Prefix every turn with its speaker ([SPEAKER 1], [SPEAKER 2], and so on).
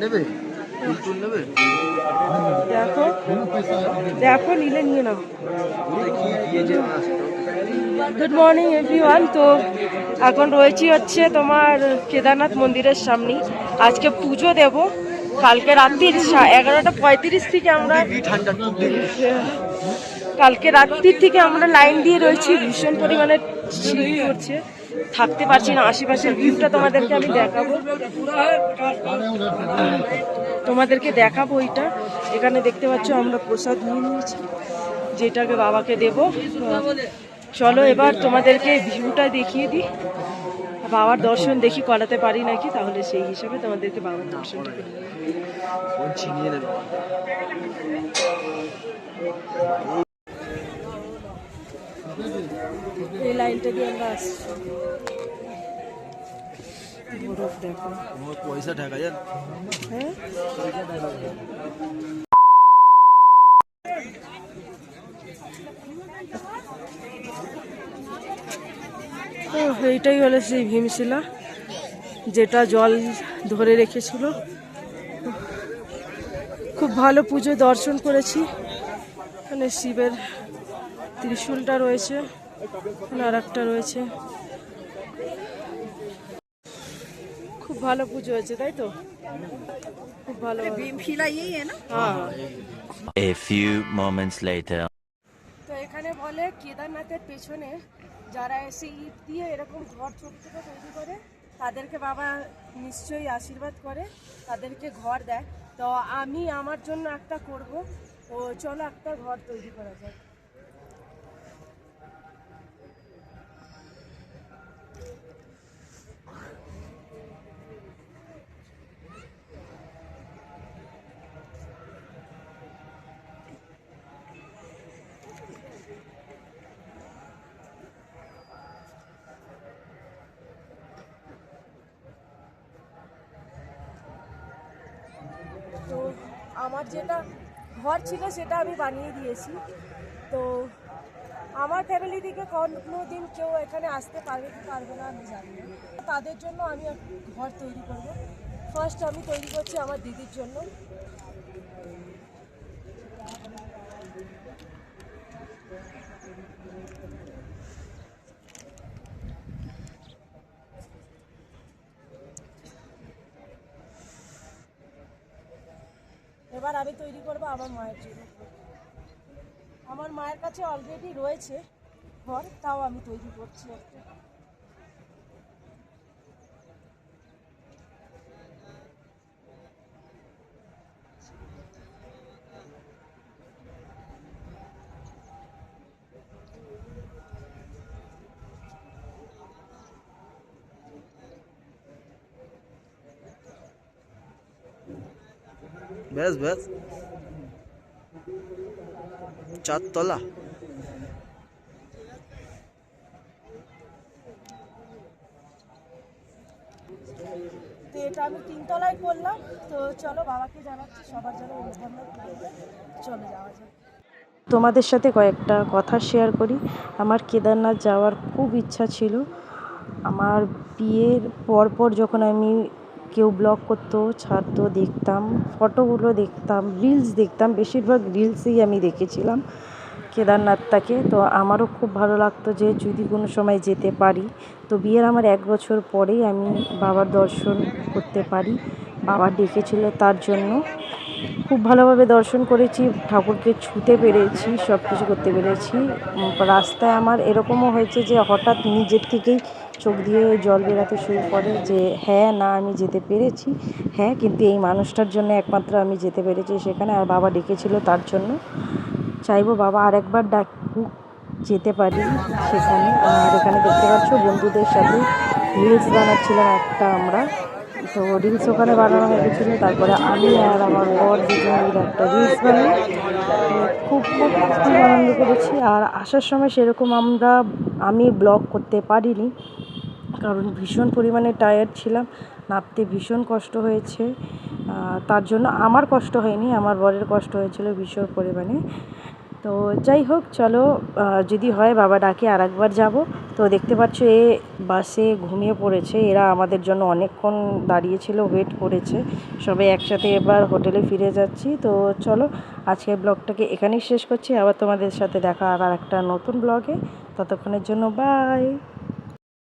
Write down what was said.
[SPEAKER 1] নেবে নেবে
[SPEAKER 2] দেখো দেখো নিলে নিয়ে নাও। Good morning everyone. তো এখন রয়েছি হচ্ছে তোমার কেদারনাথ মন্দিরের সামনে। আজকে পুজো দেব। কালকে রাত্রির 11:35 থেকে আমরা লাইন দিয়ে রয়েছি। ভীষণ পরিমাণে শীত করছে, থাকতে পারছি না। আশেপাশের ভিউটা তোমাদেরকে আমি দেখাবো ওইটা। এখানে দেখতে পাচ্ছ আমরা প্রসাদ নিয়ে নিয়েছি, যেটাকে বাবাকে দেব। চলো এবার তোমাদেরকে ভিউটা দেখিয়ে দিই। বাবার দর্শন দেখি করাতে পারি নাকি, তাহলে সেই হিসাবে তোমাদেরকে বাবার দর্শনটা করিয়ে দিই। এই লাইনটা দিয়ে আমরা আসছি। বরফ দেখো,
[SPEAKER 1] পয়সা ঢাকা যান।
[SPEAKER 2] হ্যাঁ এইটাই হলো সেই ভীমশিলা, যেটা জল ধরে রেখেছিল। খুব ভালো পুজো দর্শন করেছি। এখানে শিবের ত্রিশূলটা রয়েছে, আর একটা রয়েছে। খুব ভালো পুজো হয়েছে, তাই তো? খুব ভালো।
[SPEAKER 3] A few moments later.
[SPEAKER 2] তো এখানে বলে কেদারনাথের পেছনে যারা এসে ইট দিয়ে এরকম ঘর ছোট ছোট তৈরি করে, তাদেরকে বাবা নিশ্চয়ই আশীর্বাদ করে, তাদেরকে ঘর দেয়। তো আমি আমার জন্য একটা করব। তো চলো একটা ঘর তৈরি করা যায়। তো আমার যেটা ঘর ছিল সেটা আমি বানিয়ে দিয়েছি। তো আমার ফ্যামিলি থেকে কোনো দিন কেউ এখানে আসতে পারবে কি পারবে না আমি জানি না। তাদের জন্য আমি ঘর তৈরি করব। ফার্স্ট আমি তৈরি করছি আমার দিদির জন্য। এবার আমি তৈরি করব আমার মায়ের জন্য। আমার মায়ের কাছে অলরেডি রয়েছে ঘর, তাও আমি তৈরি করছি একটা।
[SPEAKER 1] ব্যাস ব্যাস 4 তলা।
[SPEAKER 2] তো এটা আমি 3 তলায় করলাম। তো চলো বাবাকে জানাচ্ছি সবার জন্য চলে যাওয়া যায়। তোমাদের সাথে কয়েকটা কথা শেয়ার করি। আমার কেদারনাথ যাওয়ার খুব ইচ্ছা ছিল। আমার বিয়ের পরপর যখন আমি কেউ ব্লগ করতো, ছাড়তো, দেখতাম, ফটোগুলো দেখতাম, রিলস দেখতাম, বেশিরভাগ রিলসেই আমি দেখেছিলাম কেদারনাথটাকে। তো আমারও খুব ভালো লাগতো যে যদি কোনো সময় যেতে পারি। তো বিয়ের আমার 1 বছর পরেই আমি বাবার দর্শন করতে পারি। বাবা ডেকেছিল তার জন্য। খুব ভালোভাবে দর্শন করেছি, ঠাকুরকে ছুঁতে পেরেছি, সব কিছু করতে পেরেছি। রাস্তায় আমার এরকমও হয়েছে যে হঠাৎ নিজের থেকেই চোখ দিয়ে জল বেরাতে শুরু করে যে হ্যাঁ না আমি যেতে পেরেছি, হ্যাঁ কিন্তু এই মানুষটার জন্য একমাত্র আমি যেতে পেরেছি সেখানে। আর বাবা ডেকেছিল তার জন্য। চাইবো বাবা আরেকবার ডাকুক, যেতে পারি সেখানে। আর এখানে দেখতে পাচ্ছ বন্ধুদের সাথে রিলস বানাচ্ছিলাম একটা আমরা। তো রিলস ওখানে বানানো হয়ে গেছিলো। তারপরে আমি আর আমার বর দুজন মিলে একটা রিলস বানাই। খুব খুব খুব আনন্দ করেছি। আর আসার সময় সেরকম আমি ব্লগ করতে পারিনি, কারণ ভীষণ পরিমাণে টায়ার্ড ছিলাম, নামতে ভীষণ কষ্ট হয়েছে। তার জন্য আমার কষ্ট হয়নি, আমার বরের কষ্ট হয়েছিল ভীষণ পরিমাণে। তো যাই হোক চলো, যদি হয় বাবা ডাকে আর একবার যাবো। তো দেখতে পাচ্ছ এ বাসে ঘুমিয়ে পড়েছে, এরা আমাদের জন্য অনেকক্ষণ দাঁড়িয়েছিল, ওয়েট করেছে। সবাই একসাথে এবার হোটেলে ফিরে যাচ্ছি। তো চলো আজকের ব্লগটাকে এখানেই শেষ করছি, আবার তোমাদের সাথে দেখা আবার একটা নতুন ব্লগে। ততক্ষণের জন্য বাই।